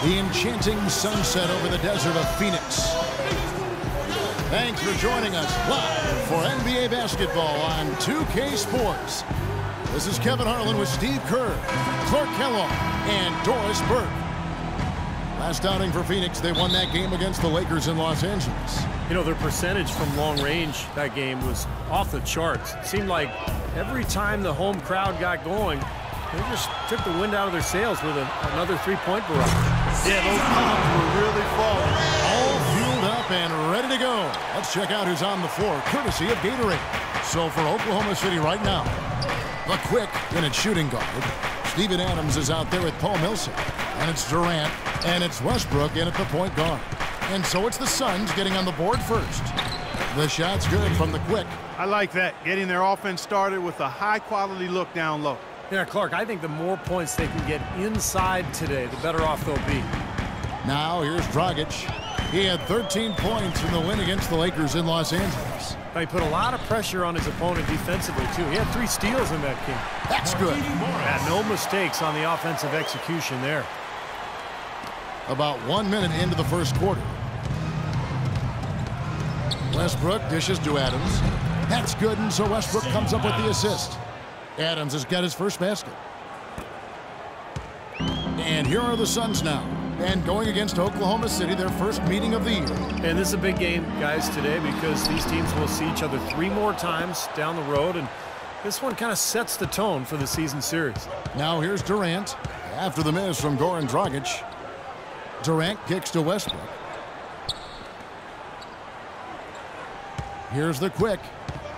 the enchanting sunset over the desert of Phoenix. Thanks for joining us live for NBA basketball on 2K Sports. This is Kevin Harlan with Steve Kerr, Clark Kellogg, and Doris Burke. Last outing for Phoenix, they won that game against the Lakers in Los Angeles. You know, their percentage from long range that game was off the charts. It seemed like every time the home crowd got going, they just took the wind out of their sails with another three-point barrage. Yeah, those bombs were really falling. All fueled up and ready to go. Let's check out who's on the floor, courtesy of Gatorade. So for Oklahoma City right now, the Quick in its shooting guard. Steven Adams is out there with Paul Millsap. And it's Durant, and it's Westbrook in at the point guard. And so it's the Suns getting on the board first. The shot's good from the Quick. I like that, getting their offense started with a high-quality look down low. Yeah, Clark, I think the more points they can get inside today, the better off they'll be. Now here's Dragic. He had 13 points in the win against the Lakers in Los Angeles. Now, he put a lot of pressure on his opponent defensively, too. He had 3 steals in that game. That's good. Yeah, no mistakes on the offensive execution there. About 1 minute into the first quarter. Westbrook dishes to Adams. That's good, and so Westbrook comes up with the assist. Adams has got his first basket. And here are the Suns now. And going against Oklahoma City, their first meeting of the year. And this is a big game, guys, today because these teams will see each other 3 more times down the road, and this one kind of sets the tone for the season series. Now here's Durant after the miss from Goran Dragic. Durant kicks to Westbrook. Here's the Quick.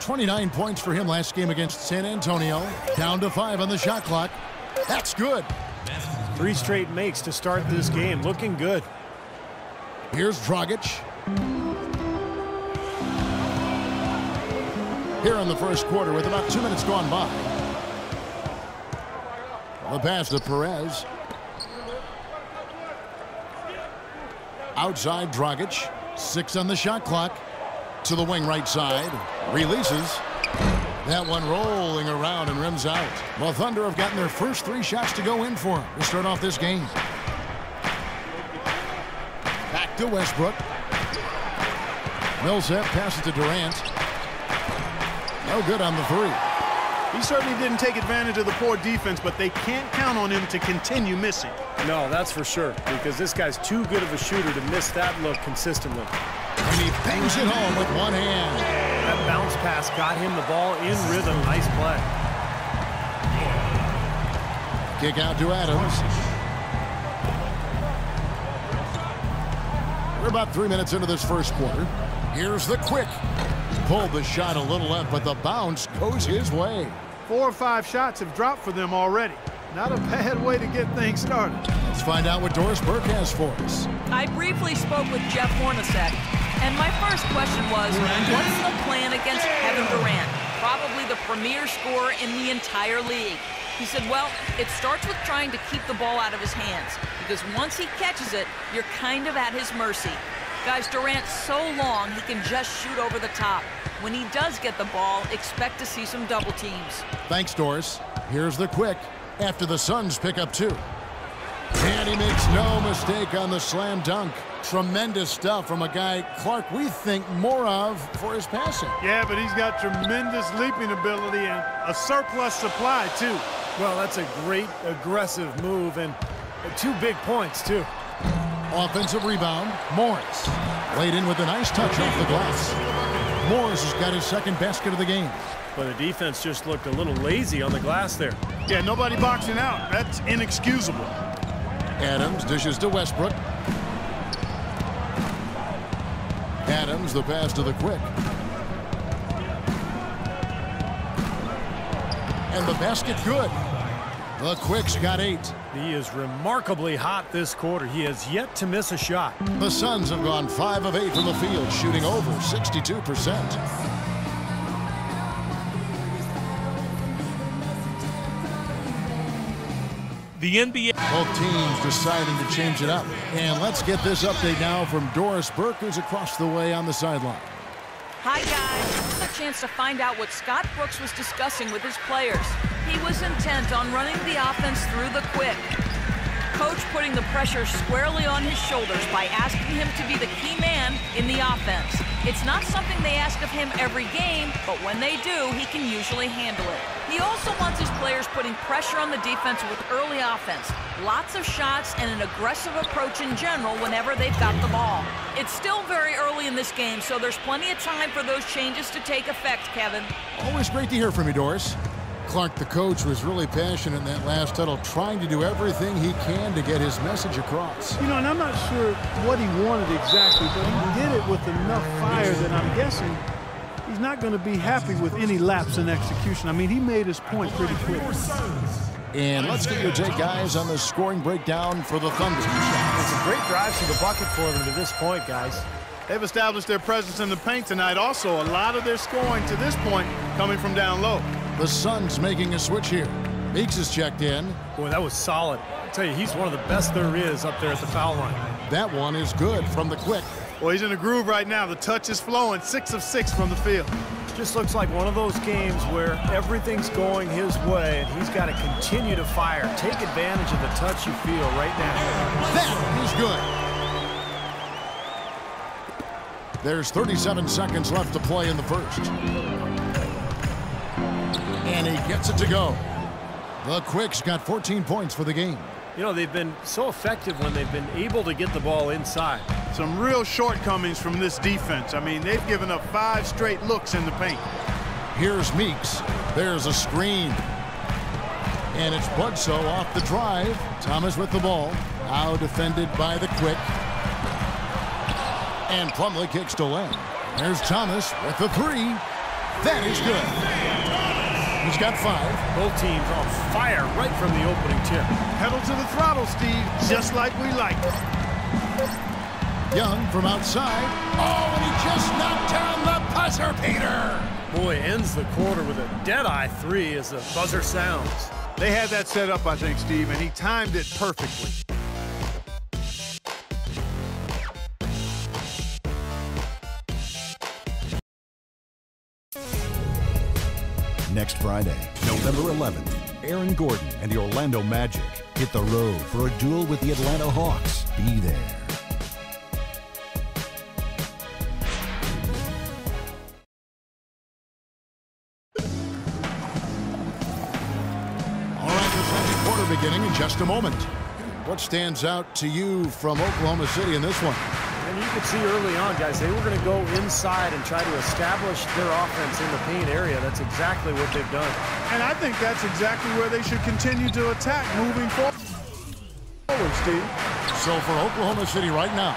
29 points for him last game against San Antonio. Down to 5 on the shot clock. That's good. 3 straight makes to start this game. Looking good. Here's Dragic. Here in the first quarter with about 2 minutes gone by. The pass to Perez. Outside Dragic. 6 on the shot clock. To the wing right side. Releases. That one rolling around and rims out. Well, Thunder have gotten their first 3 shots to go in for him to start off this game. Back to Westbrook. Millsap passes to Durant. No good on the 3. He certainly didn't take advantage of the poor defense, but they can't count on him to continue missing. No, that's for sure, because this guy's too good of a shooter to miss that look consistently. And he bangs it home with one hand. That bounce pass got him the ball in rhythm. Nice play. Kick out to Adams. We're about 3 minutes into this first quarter. Here's the Quick. Pulled the shot a little left, but the bounce goes his way. 4 or 5 shots have dropped for them already. Not a bad way to get things started. Let's find out what Doris Burke has for us. I briefly spoke with Jeff Hornacek, and my first question was, what's the plan against Kevin Durant, probably the premier scorer in the entire league? He said, well, it starts with trying to keep the ball out of his hands, because once he catches it, you're kind of at his mercy. Guys, Durant's so long, he can just shoot over the top. When he does get the ball, expect to see some double teams. Thanks, Doris. Here's the Quick after the Suns pick up 2. And he makes no mistake on the slam dunk. Tremendous stuff from a guy, Clark, we think more of for his passing. Yeah, but he's got tremendous leaping ability and a surplus supply, too. Well, that's a great aggressive move and 2 big points, too. Offensive rebound, Morris. Laid in with a nice touch off the glass. Morris has got his second basket of the game. But the defense just looked a little lazy on the glass there. Yeah, nobody boxing out. That's inexcusable. Adams dishes to Westbrook. Adams, the pass to the Quick. And the basket good. The Quick's got 8. He is remarkably hot this quarter. He has yet to miss a shot. The Suns have gone 5 of 8 from the field, shooting over 62%. The NBA. Both teams deciding to change it up. And let's get this update now from Doris Burke, who's across the way on the sideline. Hi, guys. This is a chance to find out what Scott Brooks was discussing with his players. He was intent on running the offense through the Quick. coach putting the pressure squarely on his shoulders by asking him to be the key man in the offense. It's not something they ask of him every game, but when they do, he can usually handle it. He also wants his players putting pressure on the defense with early offense, lots of shots, and an aggressive approach in general whenever they've got the ball. It's still very early in this game, so there's plenty of time for those changes to take effect, Kevin. Always great to hear from you, Doris. Clark, the coach, was really passionate in that last huddle, trying to do everything he can to get his message across. You know, and I'm not sure what he wanted exactly, but he did it with enough fire that I'm guessing he's not going to be happy with any lapse in execution. I mean, he made his point pretty quick. And let's get your take, guys, on the scoring breakdown for the Thunder. It's a great drive to the bucket for them to this point, guys. They've established their presence in the paint tonight. Also, a lot of their scoring to this point coming from down low. The Suns making a switch here. Meeks is checked in. Boy, that was solid. I tell you, he's one of the best there is up there at the foul line. That one is good from the quick. Well, he's in a groove right now. The touch is flowing, 6 of 6 from the field. Just looks like one of those games where everything's going his way, and he's got to continue to fire. Take advantage of the touch you feel right now. That is good. There's 37 seconds left to play in the first. And he gets it to go. The Quick's got 14 points for the game. You know, they've been so effective when they've been able to get the ball inside. Some real shortcomings from this defense. I mean, they've given up 5 straight looks in the paint. Here's Meeks. There's a screen. And it's Bledsoe off the drive. Thomas with the ball. Now defended by the Quick. And Plumlee kicks to Len. There's Thomas with the 3. That is good. He's got 5. Both teams on fire right from the opening tip. Pedal to the throttle, Steve, just like we like it. Young from outside. Oh, and he just knocked down the buzzer, Peter. Boy, ends the quarter with a dead-eye 3 as the buzzer sounds. They had that set up, I think, Steve, and he timed it perfectly. Next Friday, November 11th, Aaron Gordon and the Orlando Magic hit the road for a duel with the Atlanta Hawks. Be there. All right, the second quarter beginning in just a moment. What stands out to you from Oklahoma City in this one? And you could see early on, guys, they were going to go inside and try to establish their offense in the paint area. That's exactly what they've done. And I think that's exactly where they should continue to attack moving forward, Steve. So for Oklahoma City right now,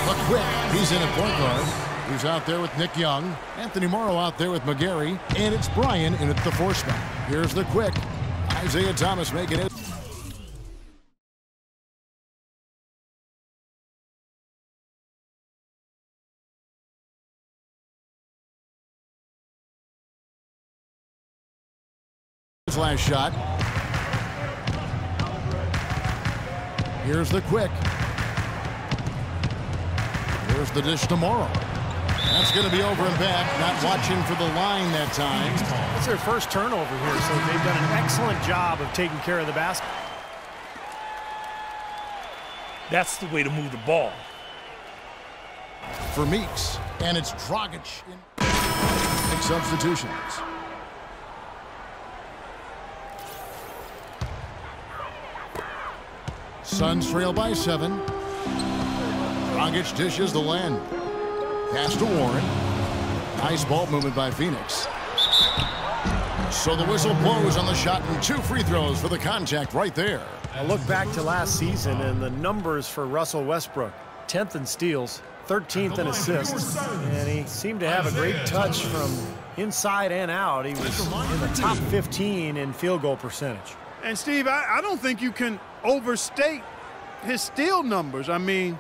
the Quick, he's in at point guard. He's out there with Nick Young. Anthony Morrow out there with McGarry. And it's Brian in at the 4 spot. Here's the Quick. Isaiah Thomas making it. His last shot. Here's the Quick. Here's the dish to Morrow. That's going to be over and back. Not watching for the line that time. It's their first turnover here, so they've done an excellent job of taking care of the basket. That's the way to move the ball. For Meeks, and it's Dragic in substitutions. Suns trail by 7. Dragic dishes the Len. Pass to Warren. Nice ball movement by Phoenix. So the whistle blows on the shot and 2 free throws for the contact right there. I look back to last season and the numbers for Russell Westbrook. 10th in steals, 13th in assists. And he seemed to have a great touch from inside and out. He was in the top 15 in field goal percentage. And, Steve, I don't think you can overstate his steal numbers. I mean,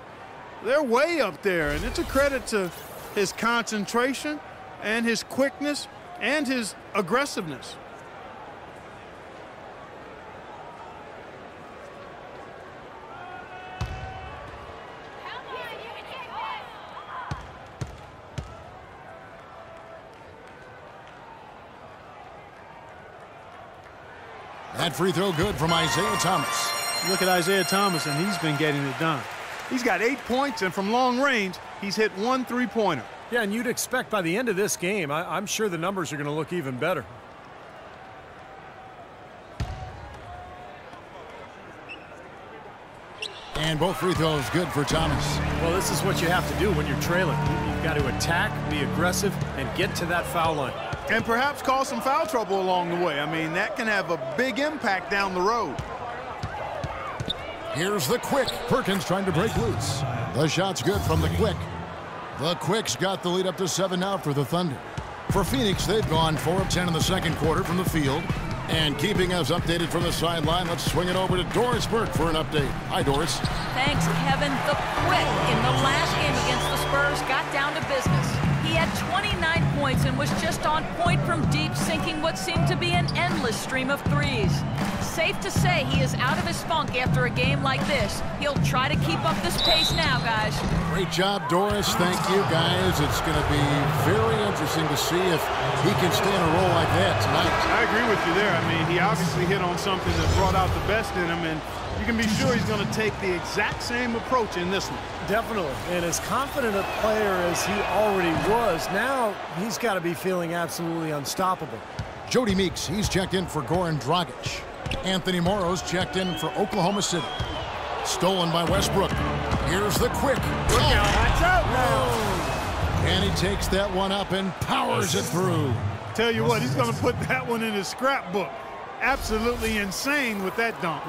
they're way up there, and it's a credit to his concentration and his quickness and his aggressiveness. That free throw good from Isaiah Thomas. Look at Isaiah Thomas, and he's been getting it done. He's got 8 points, and from long range, he's hit 1 3-pointer. Yeah, and you'd expect by the end of this game, I'm sure the numbers are going to look even better. And both free throws good for Thomas. Well, this is what you have to do when you're trailing. You've got to attack, be aggressive, and get to that foul line. And perhaps cause some foul trouble along the way. I mean, that can have a big impact down the road. Here's the Quick. Perkins trying to break loose. The shot's good from the Quick. The Quick's got the lead up to 7 now for the Thunder. For Phoenix, they've gone 4 of 10 in the second quarter from the field. And keeping us updated from the sideline, let's swing it over to Doris Burke for an update. Hi, Doris. Thanks, Kevin. The Quick in the last game against the Spurs got down to business. He had 29 points and was just on point from deep, sinking what seemed to be an endless stream of threes. Safe to say he is out of his funk after a game like this. He'll try to keep up this pace now, guys. Great job, Doris. Thank you, guys. It's going to be very interesting to see if he can stay in a role like that tonight. I agree with you there. I mean, he obviously hit on something that brought out the best in him, and you can be sure he's going to take the exact same approach in this one. Definitely. And as confident a player as he already was, now he's got to be feeling absolutely unstoppable. Jody Meeks, he's checked in for Goran Dragic. Anthony Morrow's checked in for Oklahoma City. Stolen by Westbrook. Here's the Quick. Watch out now. And he takes that one up and powers it through. Tell you what, he's going to put that one in his scrapbook. Absolutely insane with that dunk.